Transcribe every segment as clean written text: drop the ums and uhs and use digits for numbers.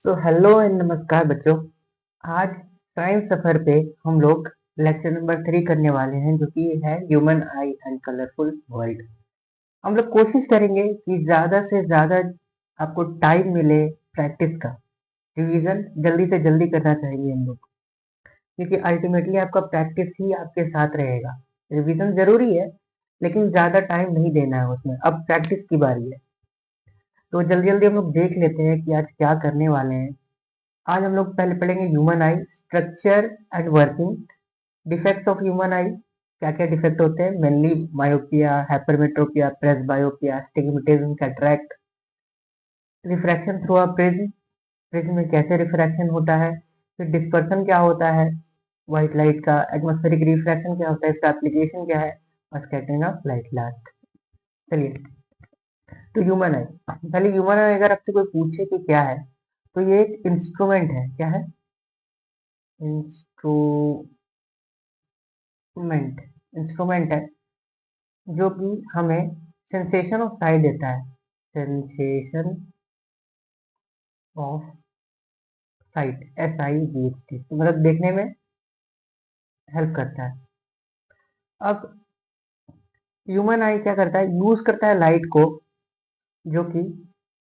Hello and नमस्कार बच्चों। आज साइंस सफर पे हम लोग लेक्चर नंबर 3 करने वाले हैं, जो कि है human I and colourful world. हम लोग कोशिश करेंगे कि ज़्यादा से ज़्यादा आपको टाइम मिले प्रैक्टिस का। रिवीजन जल्दी से जल्दी करना चाहिए हम लोग, क्योंकि अल्टीमेटली आपका प्रैक्टिस ही आपके साथ रहेगा। रिवीजन ज़रूरी है, लेकिन ज़्यादा टाइम नहीं देना है उसमें। अब प्रैक्टिस की बारी है, तो जल्दी जल्दी हम लोग देख लेते हैं कि आज क्या करने वाले हैं। आज हम लोग पहले पढ़ेंगे human eye, structure and working. Defects of human eye, क्या क्या डिफेक्ट होते हैं। Mainly myopia, hypermetropia, presbyopia, astigmatism, cataract. Refraction through a prism, prism में कैसे रिफ्रैक्शन होता है। फिर डिस्पर्सन क्या होता है व्हाइट लाइट का। एटमॉस्फेरिक रिफ्रैक्शन क्या होता है, इसका एप्लीकेशन क्या है। और स्कैटरिंग ऑफ लाइट लास्ट। चलिए, तो ह्यूमन आई। पहले ह्यूमन आई अगर आपसे कोई पूछे कि क्या है, तो ये एक इंस्ट्रूमेंट है। क्या है? इंस्ट्रूमेंट। इंस्ट्रूमेंट है जो कि हमें सेंसेशन ऑफ साइट देता है। सेंसेशन ऑफ साइट, SIGHT, मतलब देखने में हेल्प करता है। अब ह्यूमन आई क्या करता है, यूज करता है लाइट को, जो कि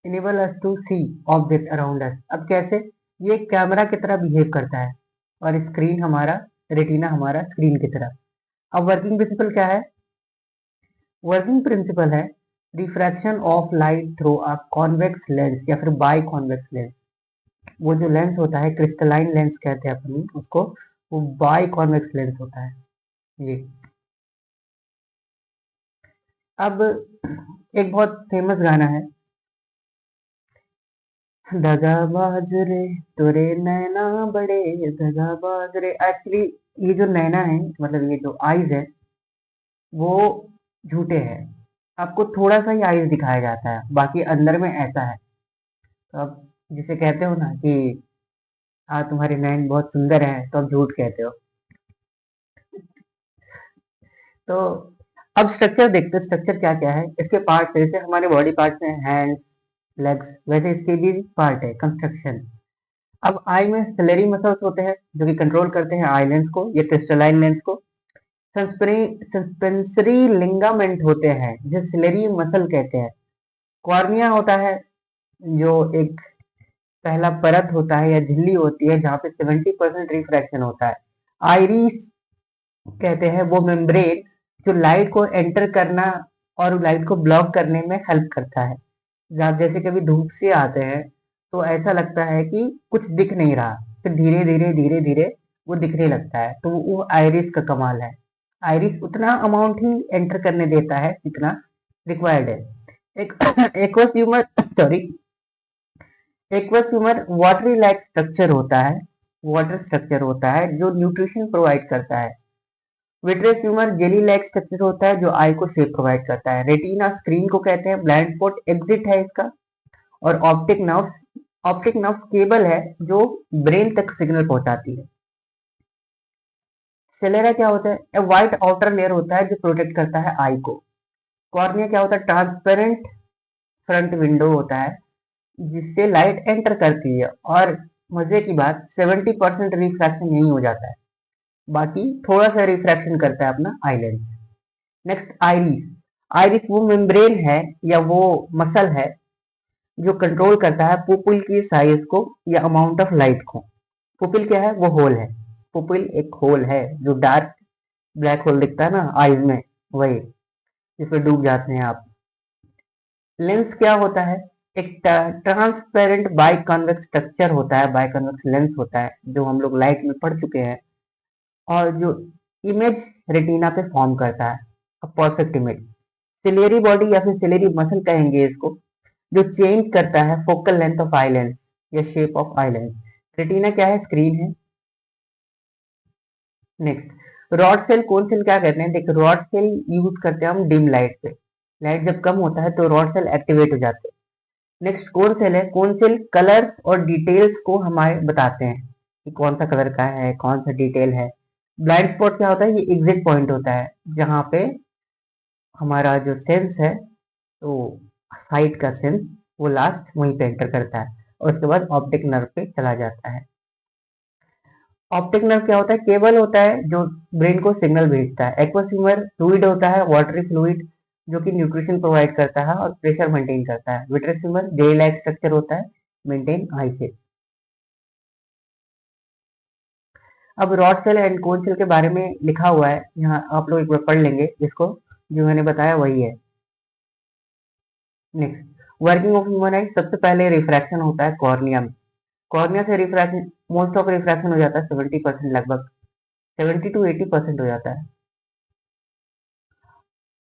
enable us to see object around us. अब कैसे? ये कैमरा की तरह बिहेव करता है, और स्क्रीन हमारा, रेटिना हमारा स्क्रीन की तरह। अब वर्किंग प्रिंसिपल क्या है? वर्किंग प्रिंसिपल है refraction of light through a convex lens या फिर बाई कॉन्वेक्स लेंस। वो जो लेंस होता है, क्रिस्टलाइन लेंस कहते हैं अपन उसको, वो बाई कॉन्वेक्स लेंस होता है ये। अब एक बहुत फेमस गाना है, दगाबाज रे तोरे नैना बड़े दगाबाज रे। एक्चुअली ये जो नैना है, मतलब ये जो आईज है, वो झूठे हैं। आपको थोड़ा सा ही आईज दिखाया जाता है, बाकी अंदर में ऐसा है। तो अब जिसे कहते हो ना कि हाँ तुम्हारे नैन बहुत सुंदर हैं, तो आप झूठ कहते हो। तो अब स्ट्रक्चर देखते हैं, स्ट्रक्चर क्या क्या है। इसके पार्ट, जैसे हमारे बॉडी पार्ट्स में हैंड्स, लेग्स, वैसे इसके भी पार्ट है कंस्ट्रक्शन। अब आई में सिलेरी मसल्स होते हैं, जो कि कंट्रोल करते हैं आई लेंस को या क्रिस्टलाइन लेंस को। सस्पेंसरी लिंगामेंट होते हैं, जिसे सिलेरी मसल कहते हैं। कॉर्निया होता है, जो एक पहला परत होता है या झिल्ली होती है, जहाँ पे 70% रिफ्रैक्शन होता है। आइरिस कहते हैं वो मेम्ब्रेन जो लाइट को एंटर करना और लाइट को ब्लॉक करने में हेल्प करता है। जब जैसे कभी धूप से आते हैं, तो ऐसा लगता है कि कुछ दिख नहीं रहा, फिर धीरे धीरे धीरे धीरे वो दिखने लगता है, तो वो आइरिस का कमाल है। आइरिस उतना अमाउंट ही एंटर करने देता है जितना रिक्वायर्ड है। एक aqueous humour, sorry, aqueous humour watery like structure होता है। वाटर स्ट्रक्चर होता है जो न्यूट्रिशन प्रोवाइड करता है। Vitreous humour jelly like structure होता है, जो आई को शेप प्रोवाइड करता है। रेटिना स्क्रीन को कहते हैं, ब्लाइंड स्पॉट एग्जिट है इसका। और ऑप्टिक नर्व केबल है जो ब्रेन तक सिग्नल पहुंचाती है। सेलेरा क्या होता है? ए व्हाइट आउटर लेयर होता है जो प्रोटेक्ट करता है आई को। कॉर्निया क्या होता है? ट्रांसपेरेंट फ्रंट विंडो होता है, जिससे लाइट एंटर करती है। और मजे की बात, 70% रिफ्रैक्शन यही हो जाता है, बाकी थोड़ा सा रिफ्रैक्शन करता है अपना eye lens. Next iris. Iris वो मेम्ब्रेन है या वो मसल है जो कंट्रोल करता है पुपिल की साइज को या अमाउंट ऑफ लाइट को। पुपिल क्या है? वो होल है। पुपिल एक होल है, जो डार्क ब्लैक होल दिखता है ना आईज में, वही जिसमें डूब जाते हैं आप। लेंस क्या होता है? एक ट्रांसपेरेंट बाई कॉन्वेक्स स्ट्रक्चर होता है, बाई कॉन्वेक्स लेंस होता है, जो हम लोग लाइट में पढ़ चुके हैं, और जो इमेज रेटिना पे फॉर्म करता है, परफेक्ट इमेज। सिलेरी बॉडी या फिर सिलेरी मसल कहेंगे इसको, जो चेंज करता है focal length of eye lens या shape of eye lens. Retina क्या है? स्क्रीन है। Next rod cell. कौन सेल क्या कहते हैं? देखो, रॉड सेल यूज करते हैं हम डिम लाइट पे। लाइट जब कम होता है तो रॉड सेल एक्टिवेट हो जाते हैं। नेक्स्ट कौन सेल है? कौन सेल कलर्स और डिटेल्स को हमारे बताते हैं कि कौन सा कलर का है, कौन सा डिटेल है। ब्लाइंड स्पॉट क्या होता है? ये एग्जिट पॉइंट होता है, जहाँ पे हमारा जो सेंस है, तो साइट का सेंस, वो लास्ट वहीं पे एंटर करता है। और उसके बाद ऑप्टिक नर्व पे चला जाता है। ऑप्टिक नर्व क्या होता है? केबल होता है जो ब्रेन को सिग्नल भेजता है। एक्वस ह्यूमर फ्लूइड होता है, वाटरी फ्लूइड, जो कि न्यूट्रिशन प्रोवाइड करता है और प्रेशर मेंटेन करता है। Vitreous humour gel like structure होता है, मेंटेन आई शेप। अब rod cell and cone cell के बारे में लिखा हुआ है, यहाँ आप लोग एक बार पढ़ लेंगे इसको, जो मैंने बताया वही है। नेक्स्ट, वर्किंग ऑफ ह्यूमन आई। सबसे पहले रिफ्रैक्शन होता है कॉर्निया में। कॉर्निया से रिफ्रैक्शन, मोस्ट ऑफ रिफ्रैक्शन हो जाता है 70% लगभग, 70 to 80% हो जाता है।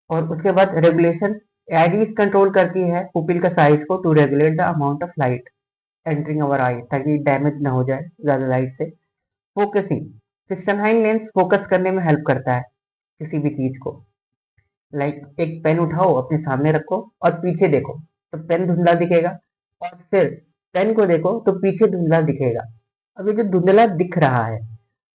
और उसके बाद रेगुलेशन, आईरीज कंट्रोल करती है पुपिल का साइज को to regulate the amount of light entering our eye, ताकि डैमेज ना हो जाए ज्यादा लाइट से। फोकसिंग, क्रिस्टलाइन लेंस फोकस करने में हेल्प करता है किसी भी चीज को। लाइक एक पेन उठाओ, अपने सामने रखो और पीछे देखो तो पेन धुंधला दिखेगा, और फिर पेन को देखो तो पीछे धुंधला दिखेगा। अब ये जो धुंधला दिख रहा है,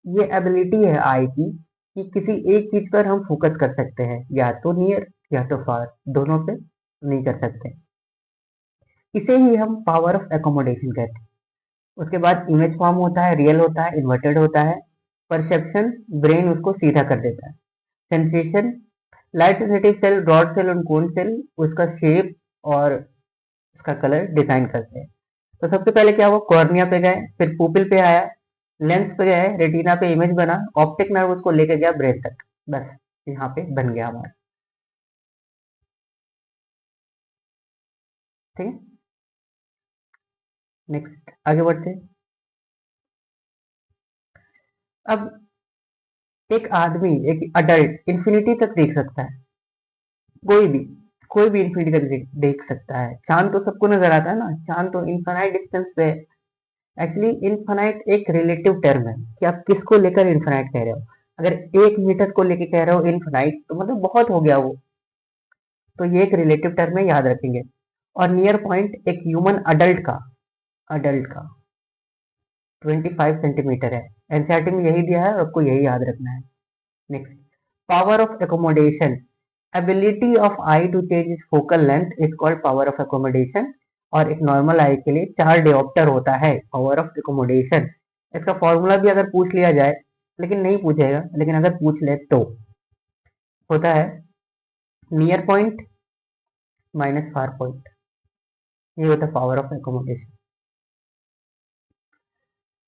ये एबिलिटी है आई की कि किसी एक चीज पर हम फोकस कर सकते हैं, या तो नियर या तो फार, दोनों पे नहीं कर सकते। इसे ही हम पावर ऑफ एकोमोडेशन कहते हैं। उसके बाद इमेज फॉर्म होता है, रियल होता है, इन्वर्टेड होता है। परसेप्शन, ब्रेन उसको सीधा कर देता है। Sensation, light sensitive cell, rod cell और कोन सेल उसका शेप और उसका कलर डिजाइन करते हैं। तो सबसे पहले क्या हुआ, कॉर्निया पे गए, फिर पुपिल पे आया, लेंस पे गए, रेटिना पे इमेज बना, ऑप्टिक नर्व उसको लेके गया ब्रेन तक, बस यहाँ पे बन गया हमारा। ठीक है, नेक्स्ट आगे बढ़ते हैं। अब एक आदमी, एक अडल्ट इन्फिनिटी तक देख सकता है, कोई भी, कोई भी इन्फिनिटी तक देख सकता है। चांद तो सबको नजर आता है ना, चांद तो इनफाइनाइट डिस्टेंस पे है। एक्चुअली इनफाइनाइट एक रिलेटिव टर्म है कि आप किसको लेकर इनफाइनाइट कह रहे हो। अगर 1 मीटर को लेकर कह रहे हो इनफाइनाइट, तो मतलब बहुत हो गया वो, तो ये एक रिलेटिव टर्म है, याद रखेंगे। और नियर पॉइंट एक ह्यूमन अडल्ट का 25 सेंटीमीटर है। एनसीईआरटी में यही दिया है और आपको यही याद रखना है। Next, power of accommodation, ability of eye to change its focal length is called power of accommodation. और एक नॉर्मल आई के लिए 4 diopter होता है पावर ऑफ एकोमोडेशन। इसका फॉर्मूला भी अगर पूछ लिया जाए, लेकिन नहीं पूछेगा, लेकिन अगर पूछ ले तो होता है near point minus far point, ये होता है power of accommodation.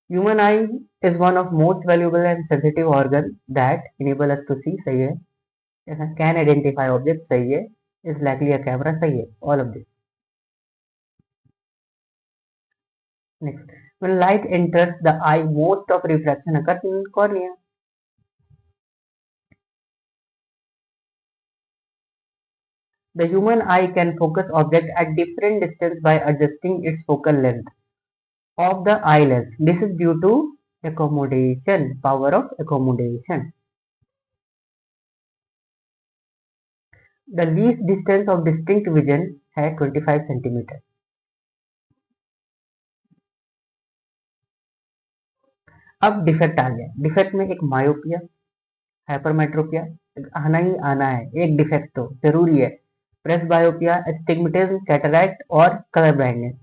Human eye is one of most valuable and sensitive organ that enable us to see, सही है। कैन आइडेंटिफाई ऑब्जेक्ट, सही है। इज लाइकली अ कैमरा, सही है। All of this. Next, when light enters the eye, most of refraction occurs in cornea. The human eye can focus object at different distance by adjusting its focal length of the eye lens. This is due to accommodation, power of accommodation. The least distance of distinct vision है 25 centimetre. अब defect आ गया, defect में एक myopia, hypermetropia आना ही आना है, एक defect तो जरूरी है। प्रेस बायोपिया, एस्टिग्मेटिज्म, कैटरैक्ट और colour blindness.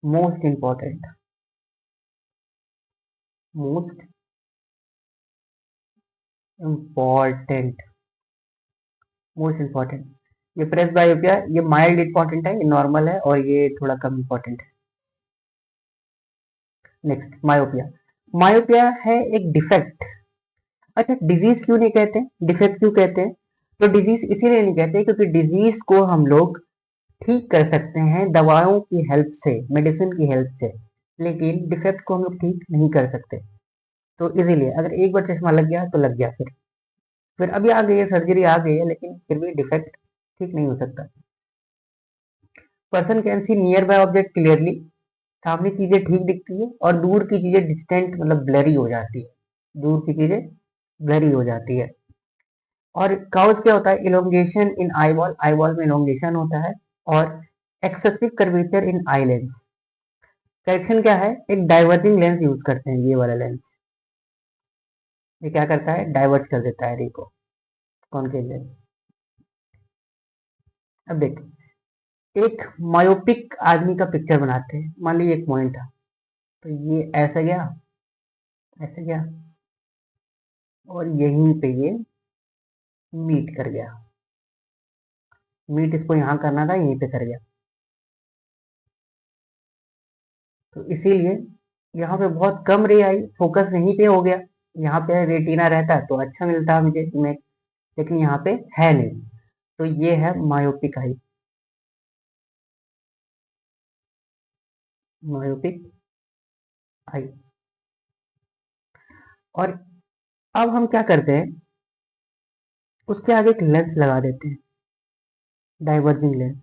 Most important, most important, most important. ये प्रेस बायोपिया, ये माइल्ड इंपॉर्टेंट है, ये नॉर्मल है, और ये थोड़ा कम इंपॉर्टेंट है। Next, myopia. मायोपिया है एक डिफेक्ट। अच्छा, डिजीज क्यों नहीं कहते, डिफेक्ट क्यों कहते हैं? तो डिजीज इसीलिए नहीं कहते क्योंकि डिजीज को हम लोग ठीक कर सकते हैं दवाओं की हेल्प से, मेडिसिन की हेल्प से, लेकिन डिफेक्ट को हम लोग ठीक नहीं कर सकते। तो इसीलिए अगर एक बार चश्मा लग गया तो लग गया, फिर अभी आ गई है, सर्जरी आ गई है, लेकिन फिर भी डिफेक्ट ठीक नहीं हो सकता। Person can see near by object clearly, सामने चीजें ठीक दिखती है और दूर की चीजें डिस्टेंट मतलब ब्लरी हो जाती है, दूर की चीजें ब्लरी हो जाती है। और काउज क्या होता है, इलोंगेशन इन आईबॉल, आईबॉल में इलोंगेशन होता है, और एक्सेसिव कर्वेचर इन आई लेंस। करेक्शन क्या है, एक डाइवर्जिंग लेंस यूज करते हैं, ये वाला लेंस, ये क्या करता है, डाइवर्ट कर देता है रे को, कॉनकेव लेंस। अब देखिए, एक मायोपिक आदमी का पिक्चर बनाते हैं। मान लीजिए एक पॉइंट था, तो ये ऐसा गया, ऐसा गया, और यहीं पे ये मीट कर गया। मीट इसको यहाँ करना था, यहीं पे कर गया। तो इसीलिए यहाँ पे बहुत कम रे आई, फोकस यहीं पे हो गया। यहाँ पे रेटिना रहता तो अच्छा मिलता मुझे इमेज, लेकिन यहाँ पे है नहीं। तो ये है मायोपिक आई, मायोपिक आई। और अब हम क्या करते हैं, उसके आगे एक लेंस लगा देते हैं, डाइवर्जिंग लेंस।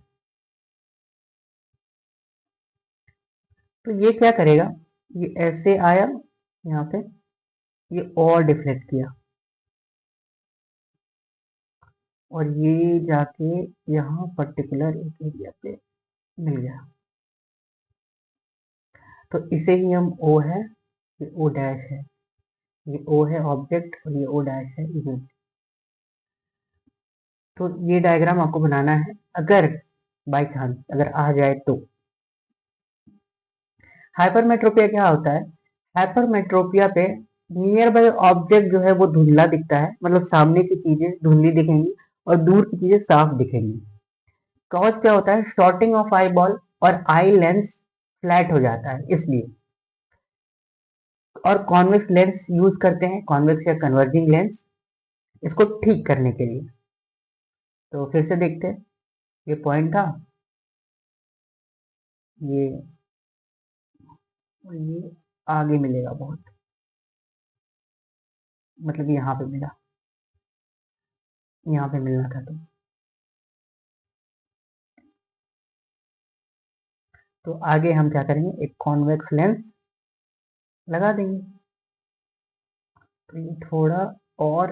तो ये क्या करेगा, ये ऐसे आया यहाँ पे, ये और डिफ्लेक्ट किया, और ये जाके यहाँ पर्टिकुलर एक एरिया पे मिल गया। तो इसे ही हम ओ है, ये ओ डैश है, ये ओ है ऑब्जेक्ट, और ये ओ डैश है इमेज। तो ये डायग्राम आपको बनाना है, अगर बाई चांस अगर आ जाए तो। हाइपरमेट्रोपिया क्या होता है, हाइपरमेट्रोपिया पे नियर बाय ऑब्जेक्ट जो है वो धुंधला दिखता है, मतलब सामने की चीजें धुंधली दिखेंगी और दूर की चीजें साफ दिखेंगी। कॉज क्या होता है, शॉर्टिंग ऑफ आई बॉल, और आई लेंस फ्लैट हो जाता है इसलिए। और कॉन्वेक्स लेंस यूज करते हैं, कॉन्वेक्स या कन्वर्जिंग लेंस, इसको ठीक करने के लिए। तो फिर से देखते हैं, ये पॉइंट था, ये और ये आगे मिलेगा बहुत, मतलब यहाँ पे मिला, यहाँ पे मिलना था। तो आगे हम क्या करेंगे, एक कॉन्वेक्स लेंस लगा देंगे। तो ये थोड़ा और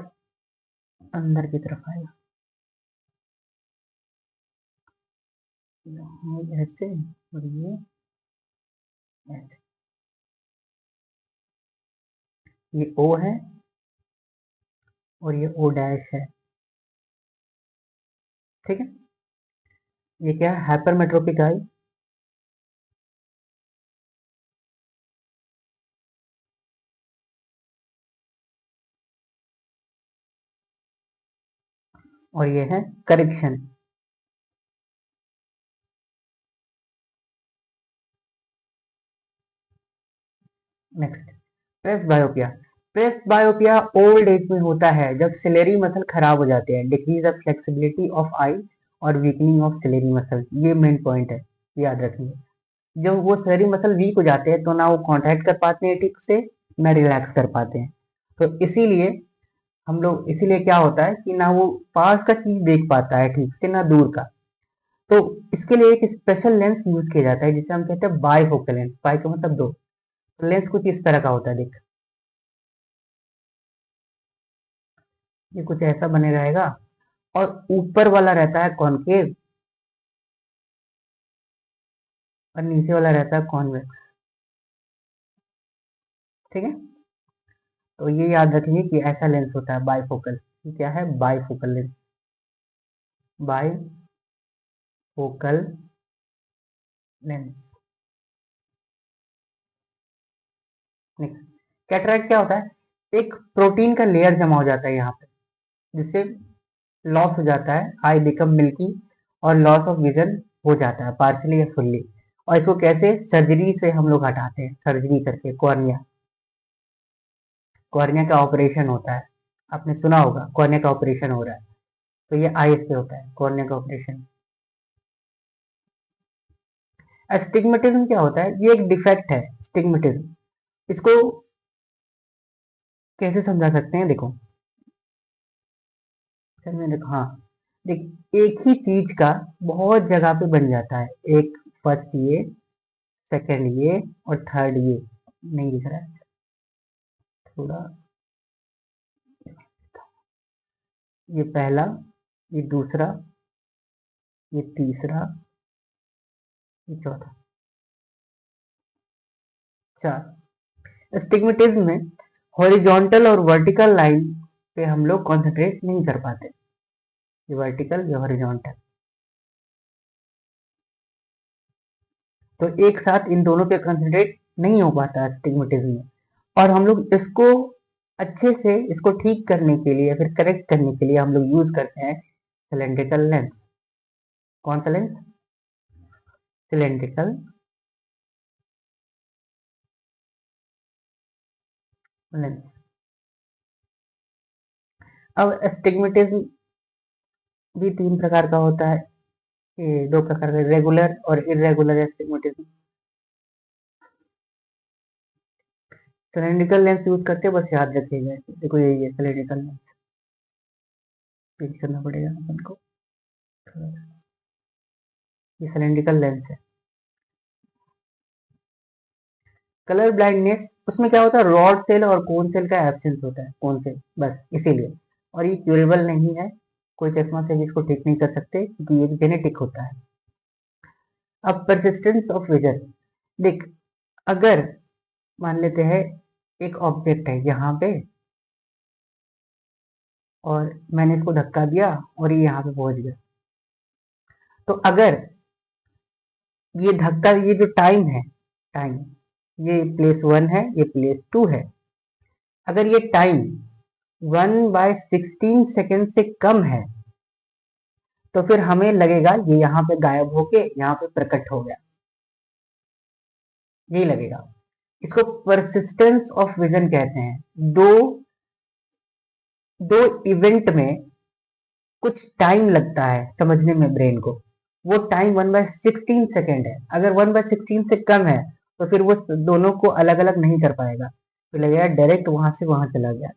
अंदर की तरफ आएगा, यहाँ ऐसे, और ये ऐसे। ये ओ है और ये ओ डैश है, ठीक है। ये क्या है, हाइपरमेट्रोपिक आई। और ये है correction. Next, presbyopia. Presbyopia old age में होता है, जब सिलेरी मसल खराब हो जाते हैं, डिक्रीज ऑफ फ्लेक्सिबिलिटी ऑफ आई और वीकनिंग ऑफ सिलेरी मसल। ये मेन पॉइंट है, याद रखिए। जब वो सिलेरी मसल वीक हो जाते हैं तो ना वो कॉन्ट्रैक्ट कर पाते हैं ठीक से, ना रिलैक्स कर पाते हैं। तो इसीलिए हम लोग, इसीलिए क्या होता है कि ना वो पास का चीज देख पाता है ठीक से, ना दूर का। तो इसके लिए एक स्पेशल लेंस यूज किया जाता है, जिसे हम कहते हैं बाइफोकल लेंस। बाई का मतलब दो। तो लेंस कुछ इस तरह का होता है, देख, ये कुछ ऐसा बने रहेगा, और ऊपर वाला रहता है कॉनकेव, और नीचे वाला रहता है कॉन्वेक्स, ठीक है। तो ये याद रखिए कि ऐसा लेंस होता है बाइफोकल। ये क्या है, bifocal lens, bifocal lens. Next, cataract क्या होता है, एक प्रोटीन का लेयर जमा हो जाता है यहाँ पे, जिससे लॉस हो जाता है, आई बिकम मिल्की, और लॉस ऑफ विजन हो जाता है पार्शली या फुल्ली। और इसको कैसे, सर्जरी से हम लोग हटाते हैं, सर्जरी करके। कॉर्निया, कॉर्निया का ऑपरेशन होता है, आपने सुना होगा कॉर्निया का ऑपरेशन हो रहा है। तो ये आई से होता है कॉर्निया का ऑपरेशन। स्टिग्मेटिज्म क्या होता है, ये एक डिफेक्ट है स्टिग्मेटिज्म। इसको कैसे समझा सकते हैं, देखो, चल मैंने देखो, हाँ, देख, एक ही चीज का बहुत जगह पे बन जाता है। एक फर्स्ट ये, सेकंड ये, और थर्ड ये, नहीं दिख रहा है थोड़ा, ये पहला, ये दूसरा, ये तीसरा, ये चौथा, चार। स्टिग्मेटिज्म में हॉरिजॉन्टल और वर्टिकल लाइन पे हम लोग कॉन्सेंट्रेट नहीं कर पाते, ये वर्टिकल, ये हॉरिजॉन्टल। तो एक साथ इन दोनों पे कंसंट्रेट नहीं हो पाता एस्टिग्मेटिज्म में, और हम लोग इसको अच्छे से इसको ठीक करने के लिए या फिर करेक्ट करने के लिए हम लोग यूज करते हैं सिलेंड्रिकल लेंस। कौन सा लेंस? Cylindrical lens. अब एस्टिग्मेटिज्म भी तीन प्रकार का होता है, ये दो प्रकार का, रेगुलर और irregular astigmatism. Cylindrical lens use करते हैं, बस याद रखिएगा। देखो यही है सिलेंड्रिकल लेंस, चेंज करना पड़ेगा अपन को। ये सिलेंड्रिकल लेंस है। कलर ब्लाइंडनेस, उसमें क्या होता है, रॉड सेल और कोन सेल का एब्सेंस होता है, कोन सेल बस, इसीलिए। और ये क्यूरेबल नहीं है, कोई चश्मा से भी इसको ठीक नहीं कर सकते क्योंकि ये जेनेटिक होता है। अब परसिस्टेंस ऑफ विजन, देख, अगर मान लेते हैं एक ऑब्जेक्ट है यहाँ पे और मैंने इसको धक्का दिया और ये यहाँ पे पहुंच गया, तो अगर ये धक्का, ये जो टाइम है, टाइम, ये प्लेस 1 है, ये प्लेस 2 है, अगर ये टाइम 1/16 सेकेंड से कम है तो फिर हमें लगेगा ये यहाँ पे गायब होके यहाँ पे प्रकट हो गया, यही लगेगा। इसको परसिस्टेंस ऑफ विजन कहते हैं। दो दो इवेंट में कुछ टाइम लगता है समझने में ब्रेन को, वो टाइम 1/16 सेकेंड है। अगर 1/16 से कम है तो फिर वो दोनों को अलग अलग नहीं कर पाएगा, तो लगेगा डायरेक्ट वहां से वहां चला गया।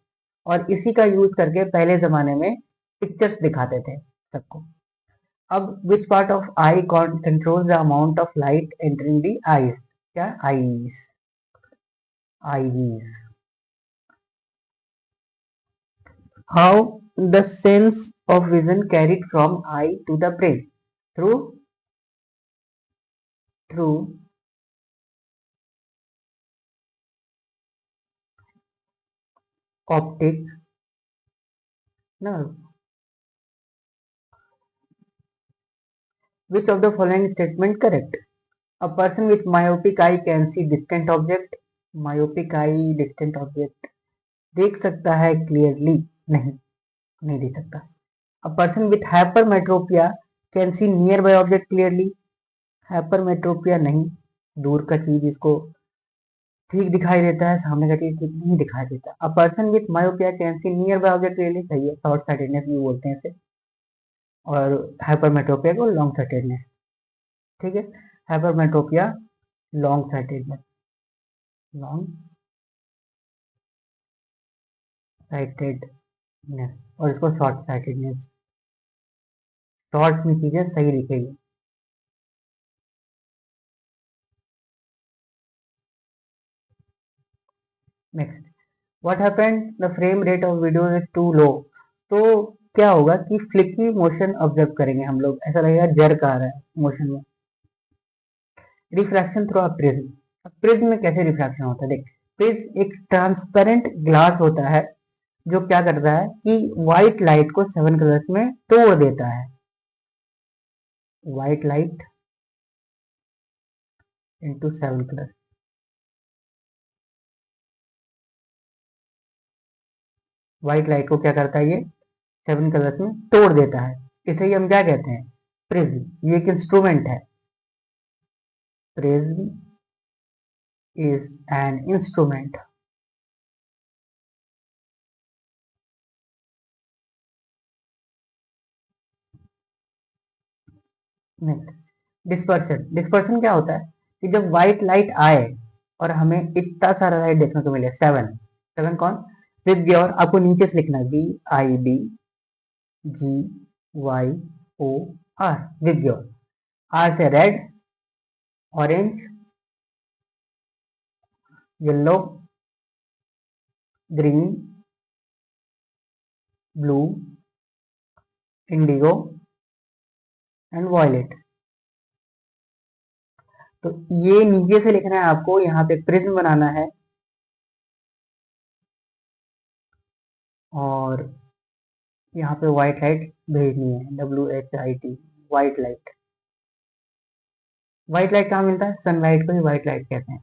और इसी का यूज करके पहले जमाने में पिक्चर्स दिखाते थे सबको। अब which part of eye control the amount of light entering the eyes? क्या? Eyes, eyes. How the sense of vision carried from eye to the brain? Through optic nerve. Which of the following statement correct? A person with myopic eye can see distant object. Myopic eye distant object देख सकता है clearly? नहीं, नहीं देख सकता। A person with hypermetropia can see nearby object clearly. Hypermetropia नहीं, दूर का चीज इसको ठीक दिखाई देता है, सामने का चीज ठीक नहीं दिखाई देता। A person with myopia can see near by object clearly, सही है, शॉर्ट साइटेडनेस भी बोलते हैं इसे, और हाइपरमेट्रोपिया को लॉन्ग साइटेडनेस। ठीक है, hypermetropia long sightedness, long sightedness, और इसको शॉर्ट साइटेडनेस, शॉर्ट में चीजें सही दिखेगी। Next, what happened the frame rate of video is too low? तो क्या होगा कि फ्लिकी मोशन ऑब्जर्व करेंगे हम लोग, ऐसा लगेगा जर्क आ रहा है मोशन में। Refraction through a prism, prism में कैसे रिफ्रैक्शन होता है, देख, प्रिज्म एक ट्रांसपेरेंट ग्लास होता है जो क्या करता है कि व्हाइट लाइट को 7 कलर्स में तोड़ देता है। White light into 7 colours, white light को क्या करता है, ये 7 कलर्स में तोड़ देता है। इसे ही हम क्या कहते हैं, प्रिज्म। ये एक इंस्ट्रूमेंट है, prism is an instrument. Dispersion, dispersion क्या होता है कि जब व्हाइट लाइट आए और हमें इतना सारा लाइट देखने को मिले, 7, 7 कौन, विद और आपको नीचे से लिखना है VIDGYOR, विद योर। आर से red, orange, yellow, green, blue, indigo and violet. तो ये नीचे से लिखना है आपको, यहाँ पे प्रिज्म बनाना है और यहाँ पे व्हाइट लाइट भेजनी है, WHIT, white light. White light कहाँ मिलता है? सनलाइट को ही व्हाइट लाइट कहते हैं।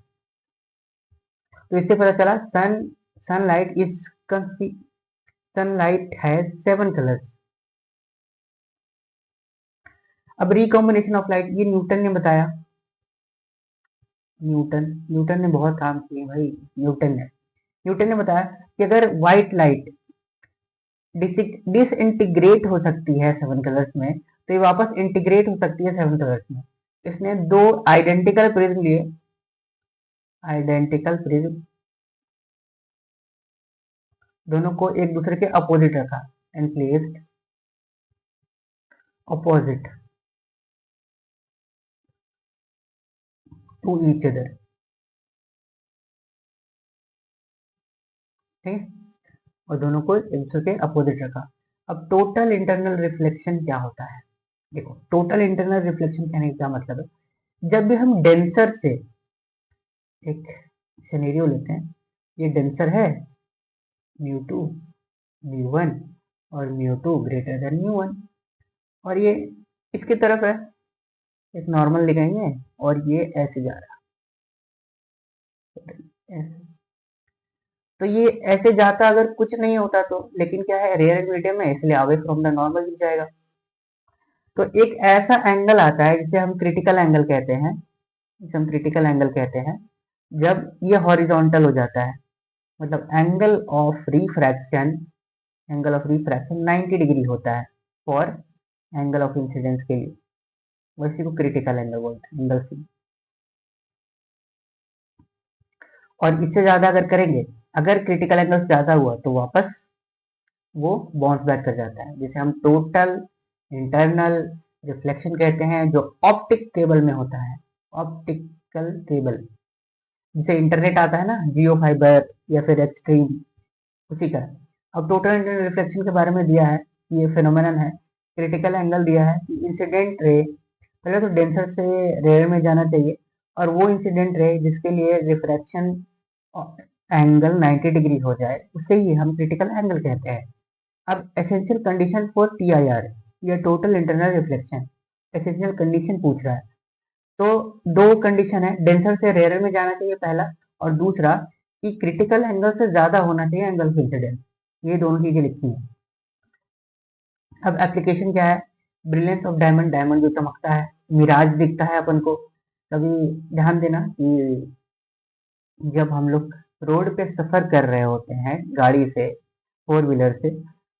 तो इससे पता चला sunlight is sunlight has 7 colours. अब रिकॉम्बिनेशन ऑफ लाइट, ये न्यूटन ने बताया। न्यूटन ने बहुत काम किए भाई। न्यूटन ने बताया कि अगर व्हाइट लाइट डिसइंटीग्रेट हो सकती है 7 कलर्स में, तो ये वापस इंटीग्रेट हो सकती है 7 कलर्स में। इसने दो आइडेंटिकल प्रिज्म लिए, आइडेंटिकल प्रिज्म, दोनों को एक दूसरे के अपोजिट रखा and placed opposite to each other. ठीक, और दोनों को एक दूसरे के अपोजिट रखा। अब टोटल इंटरनल रिफ्लेक्शन क्या होता है? देखो, टोटल इंटरनल रिफ्लेक्शन कहने का क्या मतलब है? जब भी हम डेंसर से, एक सिनेरियो लेते हैं, ये डेंसर है μ2 μ1 और μ2 ग्रेटर देन μ1, और ये इसकी तरफ है, एक नॉर्मल लिखेंगे और ये ऐसे जा रहा है ऐसे। तो ये ऐसे जाता अगर कुछ नहीं होता तो, लेकिन क्या है, रेयर मीडियम है इसलिए अवे फ्रॉम द नॉर्मल दिख जाएगा। तो एक ऐसा एंगल आता है जिसे हम क्रिटिकल एंगल कहते हैं, जिसे हम क्रिटिकल एंगल कहते हैं, जब ये हॉरिजॉन्टल हो जाता है, मतलब एंगल ऑफ रिफ्रैक्शन 90 डिग्री होता है फॉर एंगल ऑफ इंसिडेंस के लिए, वैसे को क्रिटिकल एंगल बोलते हैं, एंगल सी। और इससे ज्यादा अगर करेंगे, अगर क्रिटिकल एंगल ज्यादा हुआ तो वापस वो बाउंस बैक कर जाता है, जिसे हम टोटल इंटरनल रिफ्लेक्शन कहते हैं, जो ऑप्टिक केबल में होता है। ऑप्टिकल केबल, जिसे इंटरनेट आता है ना, जियो फाइबर या फिर एक्सट्रीम, उसी का। अब टोटल इंटरनल रिफ्लेक्शन के बारे में दिया है, ये फिनोमेनन है। क्रिटिकल एंगल दिया है कि इंसिडेंट रे पहले तो डेंसर से रेयर में जाना चाहिए, और वो इंसिडेंट रे जिसके लिए रिफ्रैक्शन एंगल 90 डिग्री हो जाए, उसे ही हम क्रिटिकल एंगल कहते हैं। अब एसेंशियल कंडीशन फॉर TIR, या total internal reflection, essential condition पूछ रहा है। तो दो कंडीशन है, डेंसर से रेयर में जाना चाहिए पहला, और दूसरा कि क्रिटिकल एंगल से ज्यादा होना चाहिए एंगल ऑफ इंसिडेंस। ये दोनों चीजें लिखी है। अब एप्लीकेशन क्या है? ब्रिलियंस ऑफ डायमंड, डायमंड जो चमकता है, मिराज दिखता है अपन को। कभी ध्यान देना कि जब हम लोग रोड पे सफर कर रहे होते हैं गाड़ी से, 4 व्हीलर से,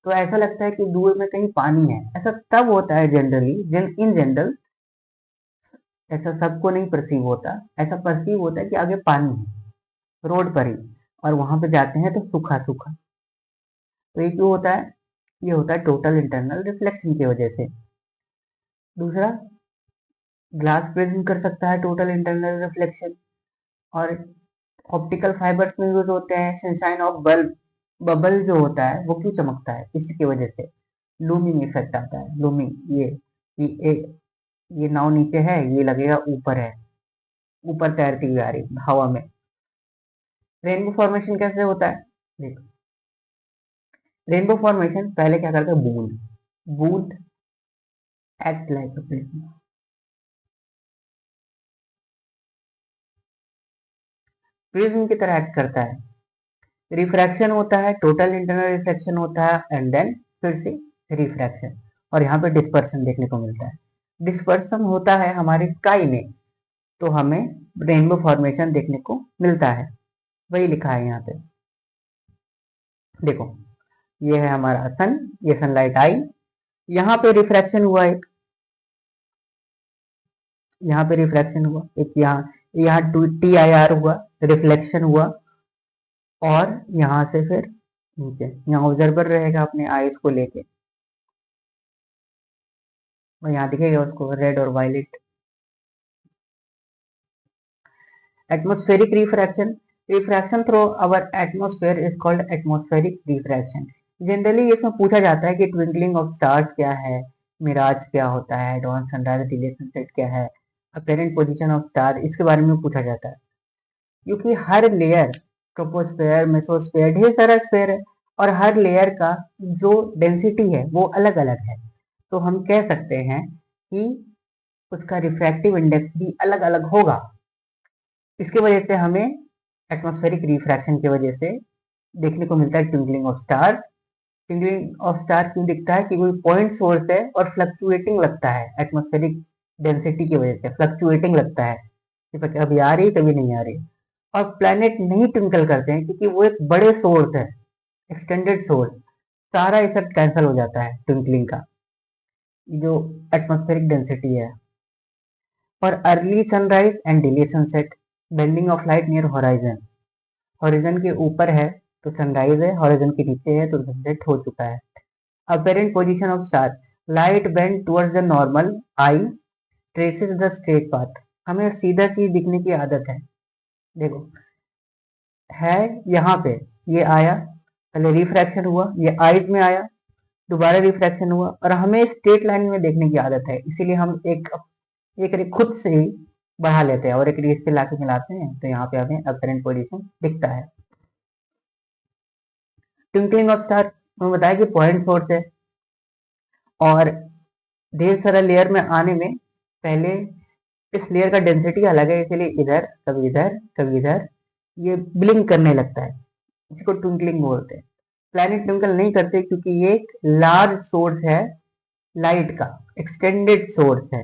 तो ऐसा लगता है कि दूर में कहीं पानी है। ऐसा तब होता है जनरली, इन जनरल ऐसा सबको नहीं परसीव होता, ऐसा परसीव होता है कि आगे पानी है रोड पर ही, और वहां पे जाते हैं तो सूखा सूखा। तो ये क्यों होता है? ये होता है टोटल इंटरनल रिफ्लेक्शन की वजह से। दूसरा, ग्लास प्रिज्म कर सकता है टोटल इंटरनल रिफ्लेक्शन, और ऑप्टिकल फाइबर्स में यूज होते हैं। सनशाइन ऑफ बल्ब, बबल जो होता है वो क्यों चमकता है? इसी की वजह से लूमिंग इफेक्ट आता है। लूमिंग, ये ये नाव नीचे है, ये लगेगा ऊपर है, ऊपर तैरती हुई आ रही हवा में। रेनबो फॉर्मेशन कैसे होता है? देखो, रेनबो फॉर्मेशन पहले क्या करता है, बूंद बूंद एक्ट लाइक अ प्रिज्म, प्रिज्म की तरह एक्ट करता है। रिफ्रैक्शन होता है, टोटल इंटरनल रिफ्लेक्शन होता है, एंड देन फिर से रिफ्रैक्शन, और यहाँ पे डिस्पर्सन देखने को मिलता है। डिस्पर्सन होता है हमारे स्काई में, तो हमें रेनबो फॉर्मेशन देखने को मिलता है, वही लिखा है यहाँ पे। देखो, ये है हमारा सन, ये सनलाइट आई, यहाँ पे रिफ्रैक्शन हुआ, एक यहाँ पे रिफ्रैक्शन हुआ, एक यहाँ यहाँ TIR हुआ, रिफ्लेक्शन हुआ, और यहाँ से फिर नीचे, यहाँ ऑब्जर्वर रहेगा अपने आईज को लेके, और यहाँ दिखेगा उसको रेड और violet. Atmospheric refraction, refraction through our atmosphere is called atmospheric refraction. Generally इसमें पूछा जाता है कि ट्विंकलिंग ऑफ स्टार्स क्या है, मिराज क्या होता है, डॉन सनराइज डिले सनसेट क्या है, अपेरेंट पोजीशन ऑफ स्टार, इसके बारे में पूछा जाता है। क्योंकि हर लेयर, ट्रोपोस्फेयर, मेसोस्फेयर, ढेर सारा स्फेयर है, और हर लेयर का जो डेंसिटी है वो अलग अलग है। तो हम कह सकते हैं कि उसका रिफ्रैक्टिव इंडेक्स भी अलग अलग होगा। इसकी वजह से हमें एटमॉस्फेरिक रिफ्रैक्शन की वजह से देखने को मिलता है twinkling of star. Twinkling of star क्यों दिखता है कि कोई पॉइंट सोर्स है और फ्लक्चुएटिंग लगता है, एटमॉस्फेरिक डेंसिटी की वजह से फ्लक्चुएटिंग लगता है कि कभी आ रही कभी नहीं आ रही। और प्लैनेट नहीं ट्विंकल करते हैं क्योंकि वो एक बड़े सोर्स है, एक्सटेंडेड सोर्स, सारा इफेक्ट कैंसिल हो जाता है ट्विंकलिंग का, जो एटमॉस्फेरिक डेंसिटी है। और early sunrise and delay sunset, bending of light near horizon, horizon के ऊपर है तो सनराइज है, हॉरिजन के नीचे है तो सनसेट हो चुका है। Apparent position of star, light bend towards the normal, I traces the straight path. हमें सीधा चीज दिखने की आदत है। देखो है यहाँ पे, ये आया, पहले रिफ्रैक्शन हुआ, ये आईज में आया, दोबारा रिफ्रैक्शन हुआ, और हमें स्ट्रेट लाइन में देखने की आदत है, इसीलिए हम एक रे खुद से ही बढ़ा लेते हैं और एक रे से लाके मिलाते हैं, तो यहाँ पे हमें अपेरेंट पोजीशन दिखता है। ट्विंकलिंग ऑफ स्टार हमें बताया कि पॉइंट सोर्स है और ढेर सारा लेयर में आने में पहले इस लेयर का डेंसिटी अलग है, इसलिए इधर कभी इधर कभी इधर ये ब्लिंक करने लगता है, इसको ट्विंकलिंग बोलते हैं। प्लैनेट ट्विंकल नहीं करते क्योंकि ये एक लार्ज सोर्स है लाइट का, एक्सटेंडेड सोर्स है,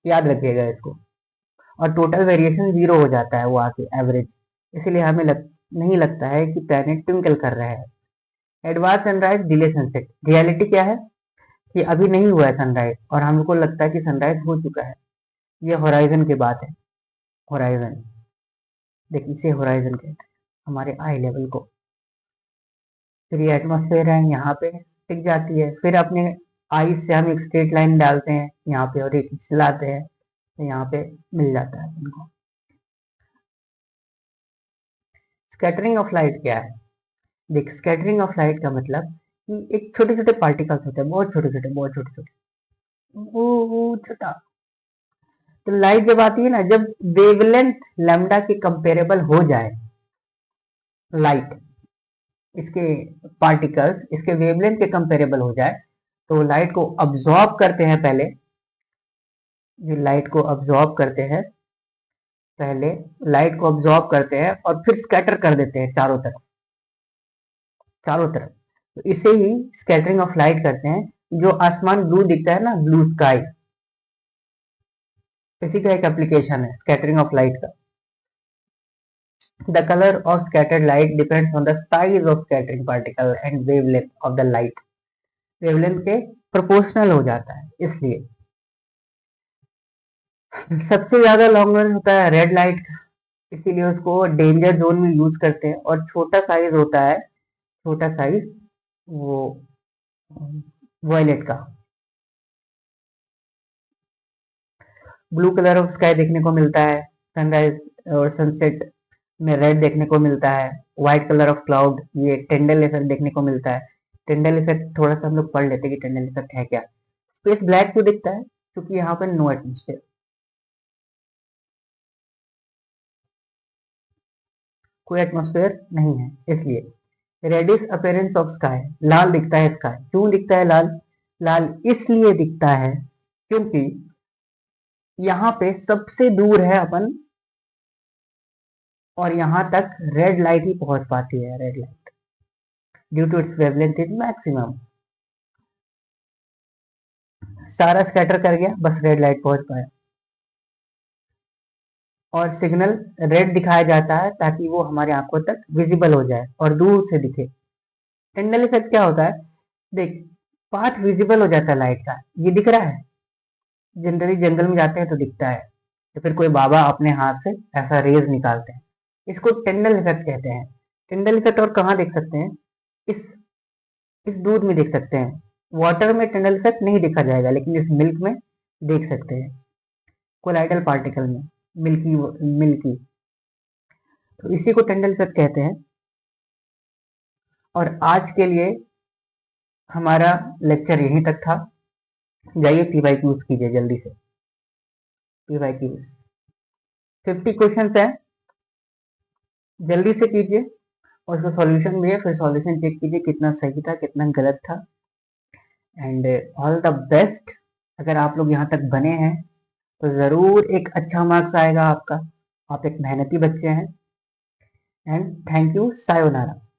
याद रखिएगा इसको। और टोटल वेरिएशन 0 हो जाता है वो आके एवरेज, इसलिए हमें नहीं लगता है कि प्लैनेट ट्विंकल कर रहा है। Advance sunrise delay sunset, reality क्या है कि अभी नहीं हुआ है सनराइज और हमको लगता है कि सनराइज हो चुका है। ये होराइजन की बात है, होराइजन, देखिए इसे होराइजन कहते हैं हमारे आई लेवल को। फिर ये एटमॉस्फेयर है, यहाँ पे टिक जाती है, फिर अपने आई से हम एक स्ट्रेट लाइन डालते हैं यहाँ पे और एक चलाते हैं तो यहाँ पे मिल जाता है उनको। स्कैटरिंग ऑफ लाइट क्या है? देख, स्कैटरिंग ऑफ लाइट का मतलब कि एक छोटे छोटे पार्टिकल्स होते हैं, बहुत छोटे छोटे, बहुत छोटे छोटे, वो छोटा। तो लाइट जब आती है ना, जब वेवलेंथ लैम्डा के कंपेरेबल हो जाए लाइट, इसके पार्टिकल्स इसके वेवलेंथ के कंपेरेबल हो जाए तो लाइट को अब्सॉर्ब करते हैं पहले, जो लाइट को अब्सॉर्ब करते हैं, पहले लाइट को अब्सॉर्ब करते हैं और फिर स्कैटर कर देते हैं चारों तरफ, चारों तरफ। तो इसे ही स्कैटरिंग ऑफ लाइट करते हैं। जो आसमान ब्लू दिखता है ना, ब्लू स्काई, इसी का एक एप्लीकेशन है स्कैटरिंग ऑफ लाइट का। The colour of scattered light depends on the size of scattering particle and wavelength of the light, wavelength के प्रोपोर्शनल हो जाता है इसलिए। सबसे ज्यादा लॉन्ग रन होता है रेड लाइट का, इसीलिए उसको डेंजर जोन में यूज करते हैं। और छोटा साइज होता है, छोटा साइज वो वॉयलेट का। ब्लू कलर ऑफ स्काई देखने को मिलता है सनराइज और सनसेट में, रेड देखने को मिलता है। व्हाइट कलर ऑफ क्लाउड, ये टेंडल इफेक्ट देखने को मिलता है। टेंडल इफेक्ट थोड़ा सा हम लोग पढ़ लेते हैं कि टेंडल इफेक्ट है क्या। स्पेस ब्लैक क्यों दिखता है? क्योंकि यहाँ पर नो एटमोस्फेयर, कोई एटमोस्फेयर नहीं है इसलिए। रेडिश अपेरेंस ऑफ स्काई, लाल दिखता है स्काई, क्यों दिखता है लाल? लाल इसलिए दिखता है क्योंकि यहाँ पे सबसे दूर है अपन और यहाँ तक रेड लाइट ही पहुंच पाती है, red light due to its wavelength is maximum. सारा स्कैटर कर गया, बस रेड लाइट पहुंच पाया। और सिग्नल रेड दिखाया जाता है ताकि वो हमारे आंखों तक विजिबल हो जाए और दूर से दिखे। टेंडल इफेक्ट क्या होता है? देख, पाथ विजिबल हो जाता है लाइट का, ये दिख रहा है, जनरली जंगल में जाते हैं तो दिखता है, तो फिर कोई बाबा अपने हाथ से ऐसा रेज निकालते हैं, इसको टेंडल इफेक्ट कहते हैं। टेंडल इफेक्ट और कहाँ देख सकते हैं? इस इस दूध में देख सकते हैं। वाटर में टेंडल इफेक्ट नहीं देखा जाएगा, लेकिन इस मिल्क में देख सकते हैं, कोलाइडल पार्टिकल में, मिल्की मिल्की, तो इसी को टेंडल इफेक्ट कहते हैं। और आज के लिए हमारा लेक्चर यहीं तक था। जाइए पी वाई क्यूज कीजिए जल्दी से, पी वाई क्यूज 50 क्वेश्चन है, जल्दी से कीजिए और उसका सॉल्यूशन भी है, फिर सॉल्यूशन चेक कीजिए कितना सही था कितना गलत था। And all the best. अगर आप लोग यहाँ तक बने हैं तो ज़रूर एक अच्छा मार्क्स आएगा आपका। आप एक मेहनती बच्चे हैं। And thank you, sayonara.